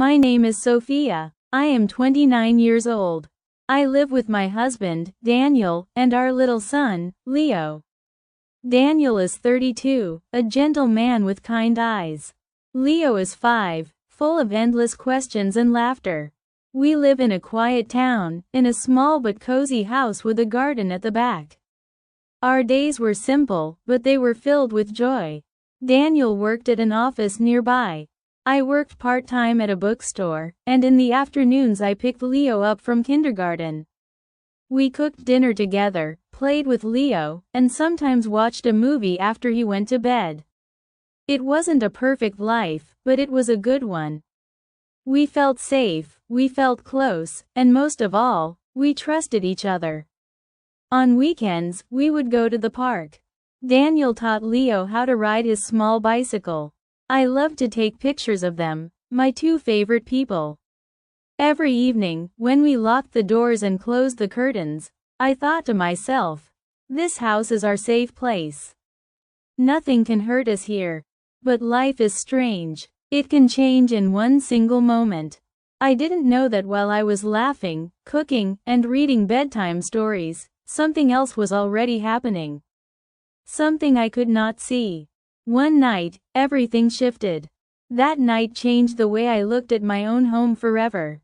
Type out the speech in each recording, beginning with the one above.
My name is Sophia. I am 29 years old. I live with my husband, Daniel, and our little son, Leo. Daniel is 32, a gentle man with kind eyes. Leo is 5, full of endless questions and laughter. We live in a quiet town, in a small but cozy house with a garden at the back. Our days were simple, but they were filled with joy. Daniel worked at an office nearby. I worked part-time at a bookstore, and in the afternoons I picked Leo up from kindergarten. We cooked dinner together, played with Leo, and sometimes watched a movie after he went to bed. It wasn't a perfect life, but it was a good one. We felt safe, we felt close, and most of all, we trusted each other. On weekends, we would go to the park. Daniel taught Leo how to ride his small bicycle. I loved to take pictures of them, my two favorite people. Every evening, when we locked the doors and closed the curtains, I thought to myself, this house is our safe place. Nothing can hurt us here. But life is strange. It can change in one single moment. I didn't know that while I was laughing, cooking, and reading bedtime stories, something else was already happening. Something I could not see. One night, everything shifted. That night changed the way I looked at my own home forever.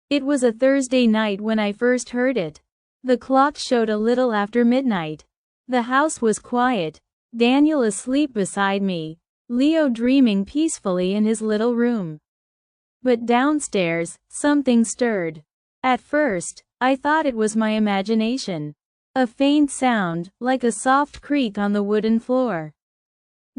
It was a Thursday night when I first heard it. The clock showed a little after midnight. The house was quiet, Daniel asleep beside me, Leo dreaming peacefully in his little room. But downstairs, something stirred. At first, I thought it was my imagination. A faint sound, like a soft creak on the wooden floor.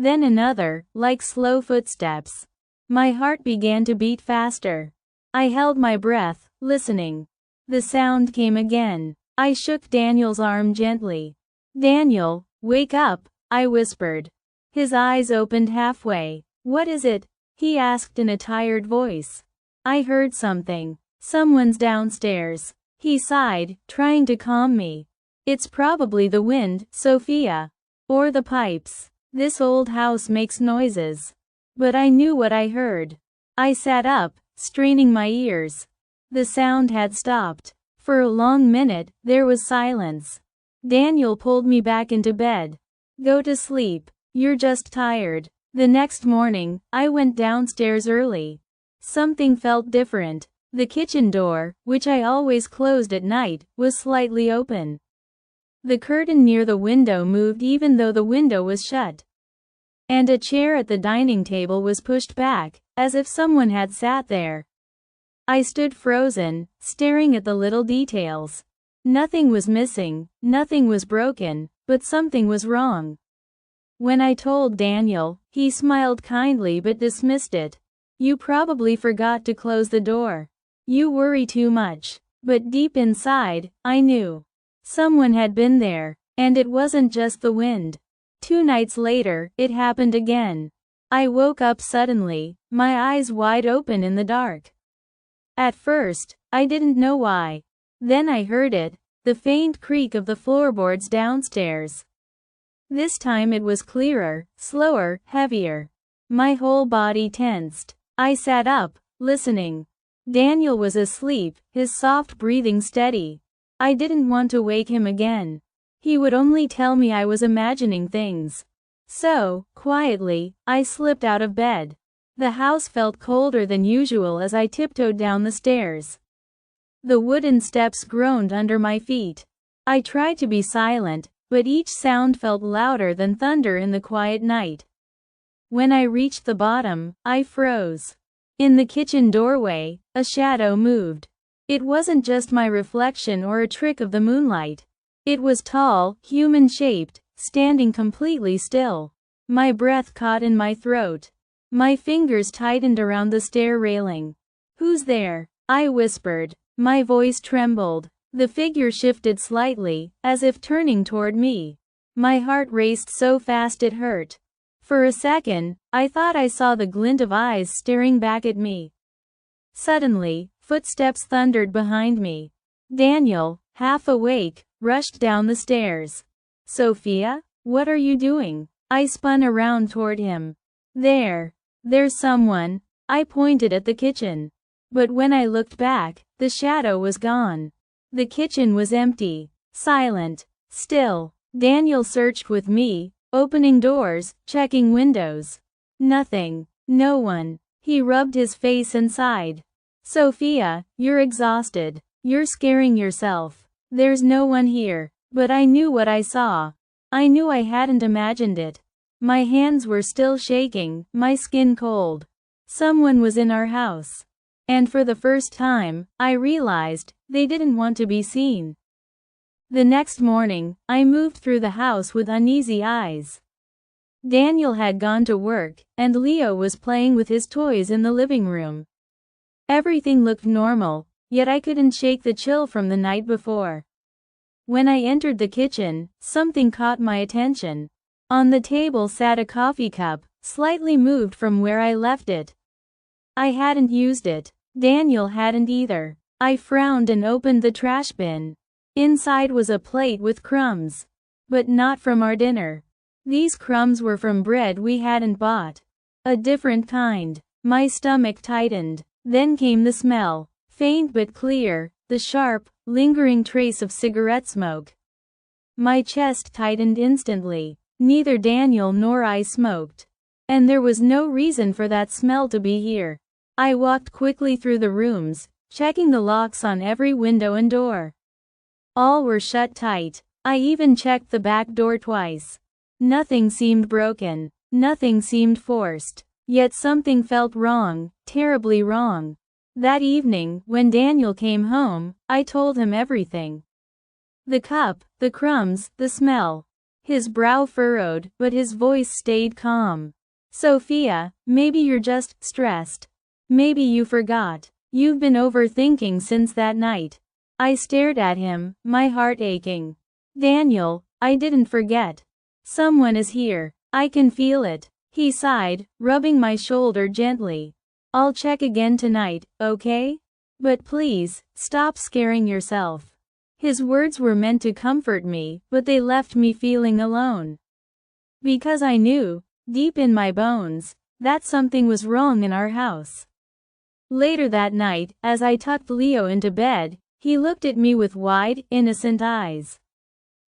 Then another, like slow footsteps. My heart began to beat faster. I held my breath, listening. The sound came again. I shook Daniel's arm gently. "Daniel, wake up," I whispered. His eyes opened halfway. "What is it?" he asked in a tired voice. "I heard something. Someone's downstairs." He sighed, trying to calm me. "It's probably the wind, Sophia. Or the pipes. This old house makes noises." But I knew what I heard. I sat up, straining my ears. The sound had stopped. For a long minute, there was silence. Daniel pulled me back into bed. "Go to sleep. You're just tired." The next morning, I went downstairs early. Something felt different. The kitchen door, which I always closed at night, was slightly open. The curtain near the window moved even though the window was shut. And a chair at the dining table was pushed back, as if someone had sat there. I stood frozen, staring at the little details. Nothing was missing, nothing was broken, but something was wrong. When I told Daniel, he smiled kindly but dismissed it. "You probably forgot to close the door. You worry too much." But deep inside, I knew. Someone had been there, and it wasn't just the wind. 2 nights later, it happened again. I woke up suddenly, my eyes wide open in the dark. At first, I didn't know why. Then I heard it, the faint creak of the floorboards downstairs. This time it was clearer, slower, heavier. My whole body tensed. I sat up, listening. Daniel was asleep, his soft breathing steady. I didn't want to wake him again. He would only tell me I was imagining things. So, quietly, I slipped out of bed. The house felt colder than usual as I tiptoed down the stairs. The wooden steps groaned under my feet. I tried to be silent, but each sound felt louder than thunder in the quiet night. When I reached the bottom, I froze. In the kitchen doorway, a shadow moved. It wasn't just my reflection or a trick of the moonlight. It was tall, human-shaped, standing completely still. My breath caught in my throat. My fingers tightened around the stair railing. "Who's there?" I whispered. My voice trembled. The figure shifted slightly, as if turning toward me. My heart raced so fast it hurt. For a second, I thought I saw the glint of eyes staring back at me. Suddenly, footsteps thundered behind me. Daniel, half awake, rushed down the stairs. "Sophia, what are you doing?" I spun around toward him. There's someone." I pointed at the kitchen. But when I looked back, the shadow was gone. The kitchen was empty, silent, still. Daniel searched with me, opening doors, checking windows. Nothing. No one. He rubbed his face and sighed. Sophia, you're exhausted. You're scaring yourself. There's no one here. But I knew what I saw. I knew I hadn't imagined it. My hands were still shaking, my skin cold. Someone was in our house. And for the first time, I realized they didn't want to be seen. The next morning, I moved through the house with uneasy eyes. Daniel had gone to work, and Leo was playing with his toys in the living room. Everything looked normal, yet I couldn't shake the chill from the night before. When I entered the kitchen, something caught my attention. On the table sat a coffee cup, slightly moved from where I left it. I hadn't used it. Daniel hadn't either. I frowned and opened the trash bin. Inside was a plate with crumbs. But not from our dinner. These crumbs were from bread we hadn't bought. A different kind. My stomach tightened. Then came the smell. Faint but clear, the sharp, lingering trace of cigarette smoke. My chest tightened instantly. Neither Daniel nor I smoked. And there was no reason for that smell to be here. I walked quickly through the rooms, checking the locks on every window and door. All were shut tight. I even checked the back door twice. Nothing seemed broken. Nothing seemed forced. Yet something felt wrong, terribly wrong. That evening, when Daniel came home, I told him everything. The cup, the crumbs, the smell. His brow furrowed, but his voice stayed calm. Sophia, maybe you're just stressed. Maybe you forgot. You've been overthinking since that night. I stared at him, my heart aching. Daniel, I didn't forget. Someone is here. I can feel it. He sighed, rubbing my shoulder gently. I'll check again tonight, okay? But please, stop scaring yourself. His words were meant to comfort me, but they left me feeling alone. Because I knew, deep in my bones, that something was wrong in our house. Later that night, as I tucked Leo into bed, he looked at me with wide, innocent eyes.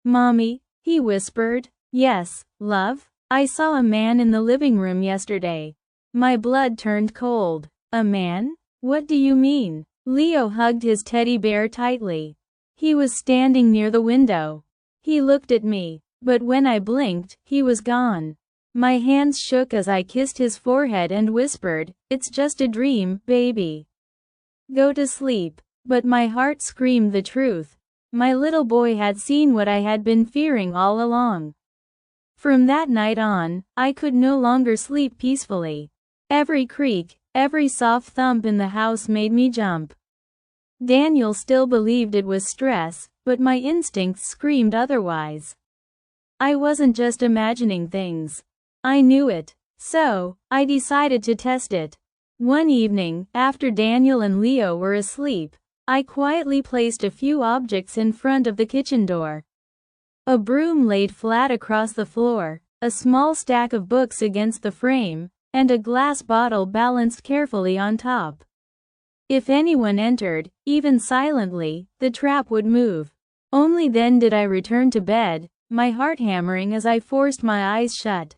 Mommy, he whispered. Yes, love. I saw a man in the living room yesterday. My blood turned cold. A man? What do you mean? Leo hugged his teddy bear tightly. He was standing near the window. He looked at me, but when I blinked, he was gone. My hands shook as I kissed his forehead and whispered, "It's just a dream, baby. Go to sleep." But my heart screamed the truth. My little boy had seen what I had been fearing all along. From that night on, I could no longer sleep peacefully. Every creak, every soft thump in the house made me jump. Daniel still believed it was stress, but my instincts screamed otherwise. I wasn't just imagining things. I knew it. So, I decided to test it. One evening, after Daniel and Leo were asleep, I quietly placed a few objects in front of the kitchen door. A broom laid flat across the floor, a small stack of books against the frame, and a glass bottle balanced carefully on top. If anyone entered, even silently, the trap would move. Only then did I return to bed, my heart hammering as I forced my eyes shut.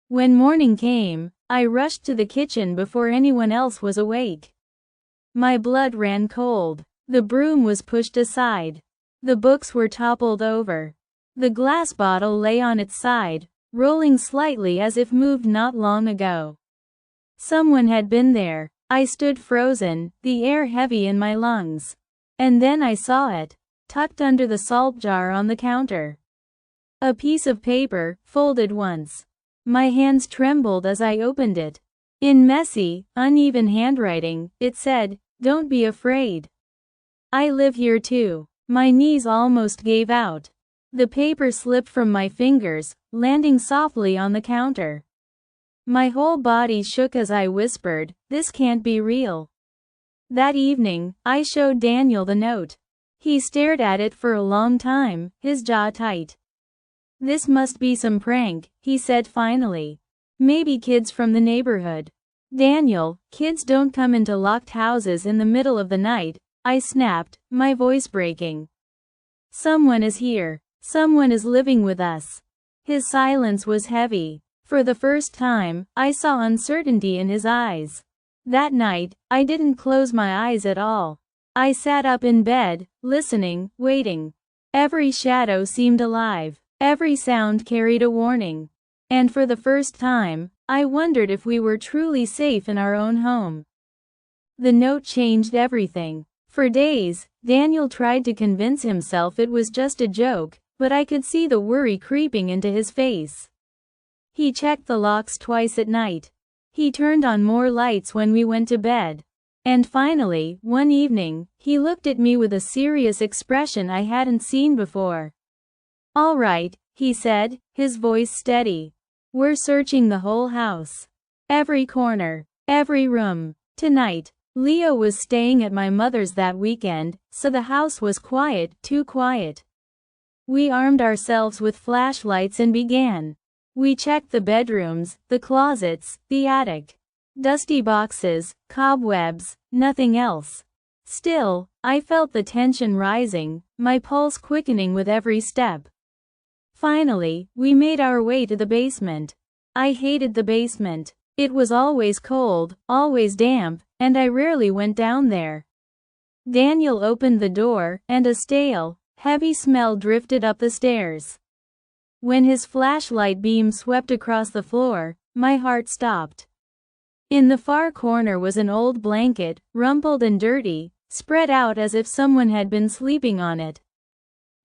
When morning came, I rushed to the kitchen before anyone else was awake. My blood ran cold. The broom was pushed aside. The books were toppled over. The glass bottle lay on its side, rolling slightly as if moved not long ago. Someone had been there. I stood frozen, the air heavy in my lungs. And then I saw it, tucked under the salt jar on the counter. A piece of paper, folded once. My hands trembled as I opened it. In messy, uneven handwriting, it said, "Don't be afraid. I live here too." My knees almost gave out. The paper slipped from my fingers, landing softly on the counter. My whole body shook as I whispered, "This can't be real." That evening, I showed Daniel the note. He stared at it for a long time, his jaw tight. "This must be some prank," he said finally. "Maybe kids from the neighborhood." Daniel, kids don't come into locked houses in the middle of the night, I snapped, my voice breaking. Someone is here. Someone is living with us. His silence was heavy. For the first time, I saw uncertainty in his eyes. That night, I didn't close my eyes at all. I sat up in bed, listening, waiting. Every shadow seemed alive. Every sound carried a warning. And for the first time, I wondered if we were truly safe in our own home. The note changed everything. For days, Daniel tried to convince himself it was just a joke, but I could see the worry creeping into his face. He checked the locks twice at night. He turned on more lights when we went to bed. And finally, one evening, he looked at me with a serious expression I hadn't seen before. "All right," he said, his voice steady. "We're searching the whole house. Every corner. Every room. Tonight." Leo was staying at my mother's that weekend, so the house was quiet, too quiet. We armed ourselves with flashlights and began. We checked the bedrooms, the closets, the attic. Dusty boxes, cobwebs, nothing else. Still, I felt the tension rising, my pulse quickening with every step. Finally, we made our way to the basement. I hated the basement. It was always cold, always damp, and I rarely went down there. Daniel opened the door, and a stale, heavy smell drifted up the stairs. When his flashlight beam swept across the floor, my heart stopped. In the far corner was an old blanket, rumpled and dirty, spread out as if someone had been sleeping on it.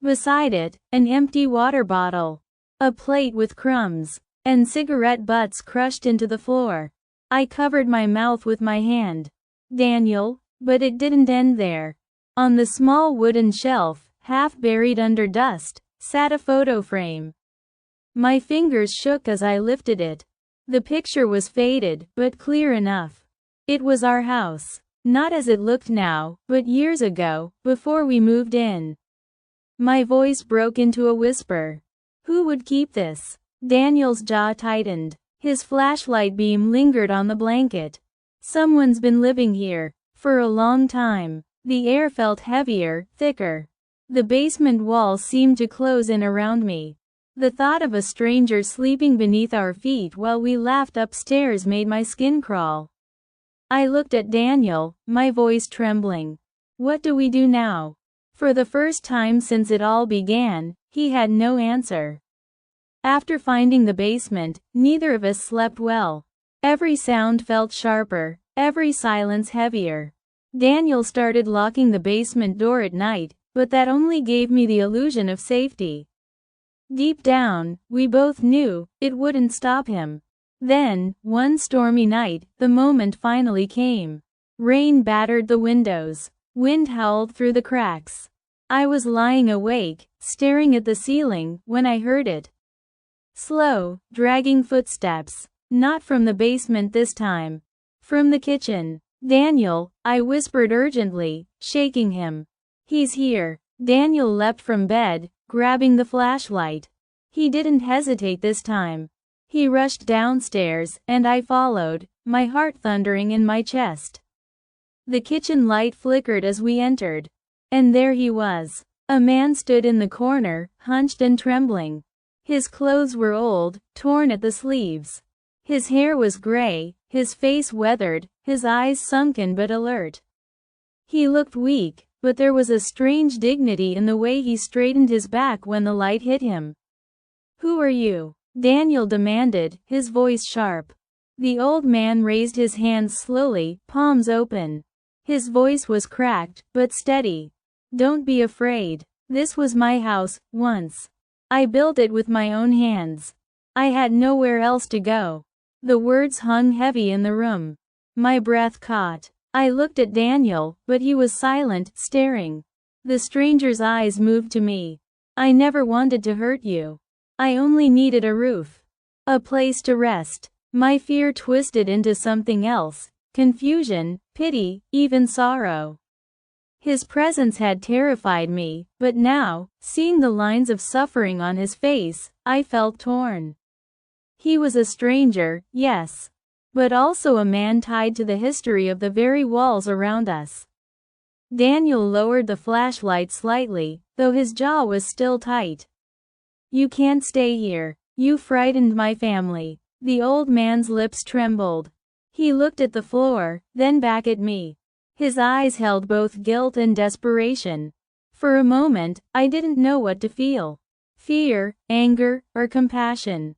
Beside it, an empty water bottle, a plate with crumbs, and cigarette butts crushed into the floor. I covered my mouth with my hand. "Daniel," but it didn't end there. On the small wooden shelf, half buried under dust, sat a photo frame. My fingers shook as I lifted it. The picture was faded, but clear enough. It was our house. Not as it looked now, but years ago, before we moved in. My voice broke into a whisper. Who would keep this? Daniel's jaw tightened. His flashlight beam lingered on the blanket. Someone's been living here, for a long time. The air felt heavier, thicker. The basement walls seemed to close in around me. The thought of a stranger sleeping beneath our feet while we laughed upstairs made my skin crawl. I looked at Daniel, my voice trembling. What do we do now? For the first time since it all began, he had no answer. After finding the basement, neither of us slept well. Every sound felt sharper, every silence heavier. Daniel started locking the basement door at night, but that only gave me the illusion of safety. Deep down, we both knew it wouldn't stop him. Then, one stormy night, the moment finally came. Rain battered the windows. Wind howled through the cracks. I was lying awake, staring at the ceiling, when I heard it. Slow, dragging footsteps. Not from the basement this time. From the kitchen. "Daniel," I whispered urgently, shaking him. "He's here." Daniel leapt from bed, grabbing the flashlight. He didn't hesitate this time. He rushed downstairs, and I followed, my heart thundering in my chest. The kitchen light flickered as we entered. And there he was. A man stood in the corner, hunched and trembling. His clothes were old, torn at the sleeves. His hair was gray, his face weathered, his eyes sunken but alert. He looked weak, but there was a strange dignity in the way he straightened his back when the light hit him. "Who are you?" Daniel demanded, his voice sharp. The old man raised his hands slowly, palms open. His voice was cracked, but steady. "Don't be afraid. This was my house, once. I built it with my own hands. I had nowhere else to go." The words hung heavy in the room. My breath caught. I looked at Daniel, but he was silent, staring. The stranger's eyes moved to me. "I never wanted to hurt you. I only needed a roof. A place to rest." My fear twisted into something else. Confusion, pity, even sorrow. His presence had terrified me, but now, seeing the lines of suffering on his face, I felt torn. He was a stranger, yes. but also a man tied to the history of the very walls around us. Daniel lowered the flashlight slightly, though his jaw was still tight. "You can't stay here. You frightened my family." The old man's lips trembled. He looked at the floor, then back at me. His eyes held both guilt and desperation. For a moment, I didn't know what to feel. Fear, anger, or compassion.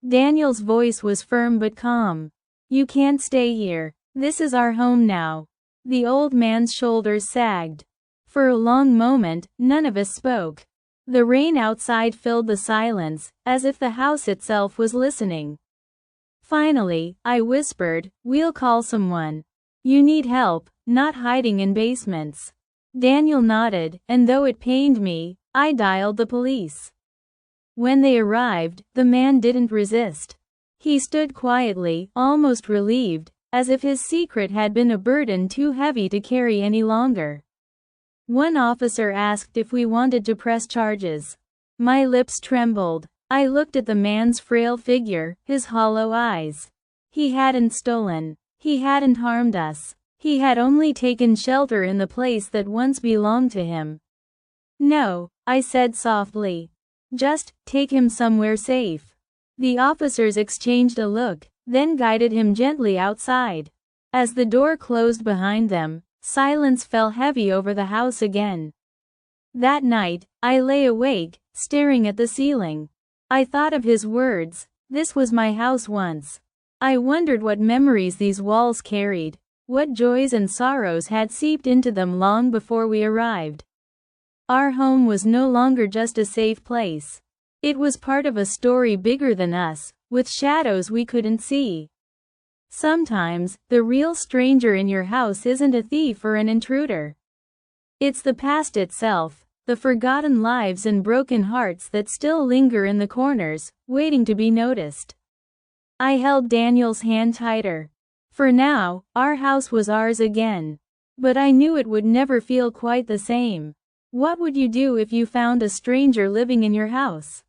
Daniel's voice was firm but calm. "You can't stay here. This is our home now." The old man's shoulders sagged. For a long moment, none of us spoke. The rain outside filled the silence, as if the house itself was listening. Finally, I whispered, "We'll call someone. You need help, not hiding in basements." Daniel nodded, and though it pained me, I dialed the police. When they arrived, the man didn't resist. He stood quietly, almost relieved, as if his secret had been a burden too heavy to carry any longer. One officer asked if we wanted to press charges. My lips trembled. I looked at the man's frail figure, his hollow eyes. He hadn't stolen. He hadn't harmed us. He had only taken shelter in the place that once belonged to him. "No," I said softly. "Just take him somewhere safe." The officers exchanged a look, then guided him gently outside. As the door closed behind them, silence fell heavy over the house again. That night, I lay awake, staring at the ceiling. I thought of his words, "This was my house once." I wondered what memories these walls carried, what joys and sorrows had seeped into them long before we arrived. Our home was no longer just a safe place. It was part of a story bigger than us, with shadows we couldn't see. Sometimes, the real stranger in your house isn't a thief or an intruder. It's the past itself, the forgotten lives and broken hearts that still linger in the corners, waiting to be noticed. I held Daniel's hand tighter. For now, our house was ours again. But I knew it would never feel quite the same. What would you do if you found a stranger living in your house?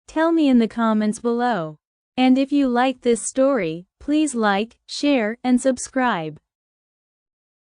Tell me in the comments below. And if you liked this story, please like, share, and subscribe.